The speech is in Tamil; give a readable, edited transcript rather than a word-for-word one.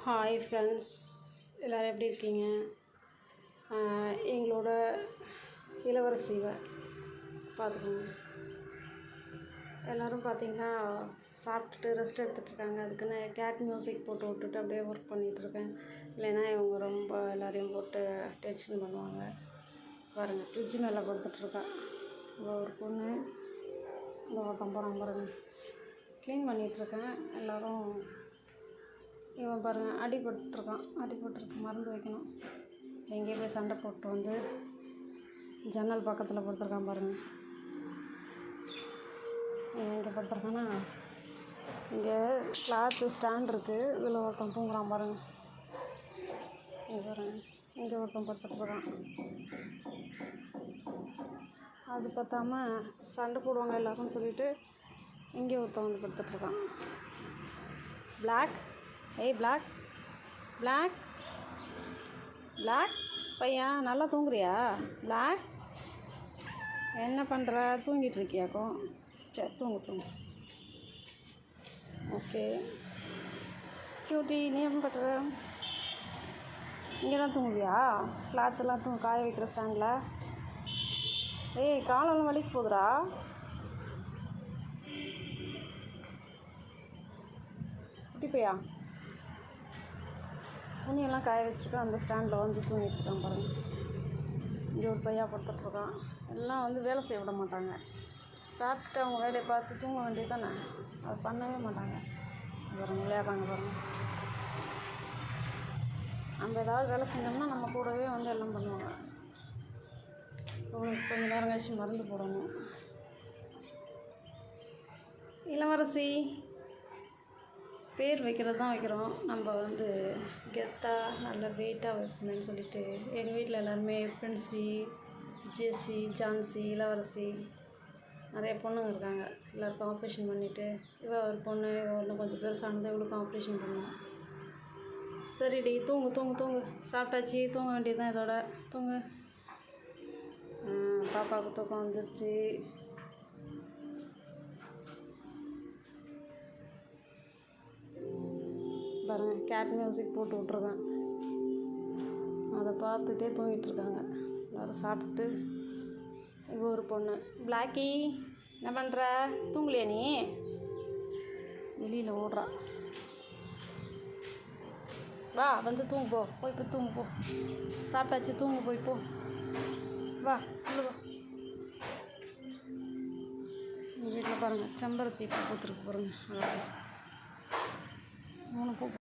ஹாய் ஃப்ரெண்ட்ஸ், எல்லோரும் எப்படி இருக்கீங்க? எங்களோட இளவரசிவை பார்த்துக்கோங்க. எல்லோரும் பார்த்திங்கன்னா சாப்பிட்டுட்டு ரெஸ்ட் எடுத்துகிட்ருக்காங்க. அதுக்குன்னு கேட் மியூசிக் போட்டு விட்டுட்டு அப்படியே ஒர்க் பண்ணிகிட்ருக்கேன். இல்லைன்னா இவங்க ரொம்ப எல்லோரையும் போட்டு டென்ஷன் பண்ணுவாங்க. பாருங்கள், ஃப்ரிட்ஜ் மேலே படுத்துட்ருக்கேன். ஒரு பொண்ணு இந்த ஒருத்தன் போகிறான் பாருங்கள். க்ளீன் பண்ணிகிட்ருக்கேன். எல்லோரும் இவன் பாருங்கள் அடிபட்டுருக்கு, மருந்து வைக்கணும். எங்கேயோ போய் சண்டை போட்டு வந்து ஜன்னல் பக்கத்தில் படுத்துருக்கான் பாருங்கள். இவன் எங்கே படுத்துருக்கான்னா, இங்கே கிளாத்து ஸ்டாண்ட் இருக்குது, இதில் ஒருத்தன் தூங்குறான் பாருங்கள். இங்கே பாருங்கள், இங்கே ஒருத்தன் படுத்துட்ருக்கான். அது பார்த்தாம சண்டை போடுவாங்க எல்லோரும் சொல்லிவிட்டு இங்கே ஒருத்தன் வந்து படுத்துட்ருக்கான். பிளாக் பையன், நல்லா தூங்குறியா? பிளாக் என்ன பண்ணுற? தூங்கிட்டு இருக்கியாக்கும்? சரி, தூங்கு. ஓகே கியூட்டி, நீ என்ன பண்ணுற? இங்கே தான் தூங்குவியா? கிளாத்தெல்லாம் காய வைக்கிற ஸ்டாண்டில். ஏய், காலெல்லாம் வலிக்கு போகுதுடா. குட்டி பையா, துணியெல்லாம் காய வச்சுட்டு அந்த ஸ்டாண்டில் வந்து தூங்கிட்டுருக்கான் பாருங்கள். இங்கே ஒரு பையா படுத்துட்ருக்கான். எல்லாம் வந்து வேலை செய்ய விட மாட்டாங்க. சாப்பிட்டு அவங்க வேலையை பார்த்து தூங்க வேண்டியது தானே, அது பண்ணவே மாட்டாங்க. பாருங்கள், விளையாடுறாங்க பாருங்கள். நம்ம ஏதாவது வேலை செஞ்சோம்னா நம்ம கூடவே வந்து எல்லாம் பண்ணுவாங்க. உங்களுக்கு கொஞ்சம் நேரம் கழிச்சு மருந்து போடணும். இளவரசி பேர் வைக்கிறது தான் வைக்கிறோம். நம்ம வந்து கெத்தாக நல்ல வெயிட்டாக வைக்கணும்னு சொல்லிட்டு எங்கள் வீட்டில் எல்லாருமே பிரின்சி, ஜெஸ்ஸி, ஜான்சி, இளவரசி, நிறைய பொண்ணுங்க இருக்காங்க. எல்லாருக்கும் ஆப்ரேஷன் பண்ணிவிட்டு இவள் ஒரு பொண்ணு, இன்னும் கொஞ்சம் பெருசானது, இவளுக்கும் ஆப்ரேஷன் பண்ணோம். சரிடி, தூங்கு. சாப்பிட்டாச்சு, தூங்க வேண்டியது தான். இதோட தூங்கு. பாப்பாவுக்கு தூக்கம் வந்துருச்சு. பாருங்கள், கேட் மியூசிக் போட்டு விட்ருக்கேன். அதை பார்த்துட்டே தூங்கிட்டுருக்காங்க. எல்லோரும் சாப்பிட்டு இவ ஒரு பொண்ணு. பிளாக்கி, என்ன பண்ணுற? தூங்கலையா நீ? வெளியில் ஓடுறா. வா, வந்து தூங்கு போ. போய் தூங்கு போ. சாப்பிட்டாச்சு, தூங்கு போய் போ. வா, உள்ள வா. எங்கள் வீட்டில் பாருங்கள், செம்பருத்தி பூ பூத்துருக்கு பாருங்கள். 3 பூ.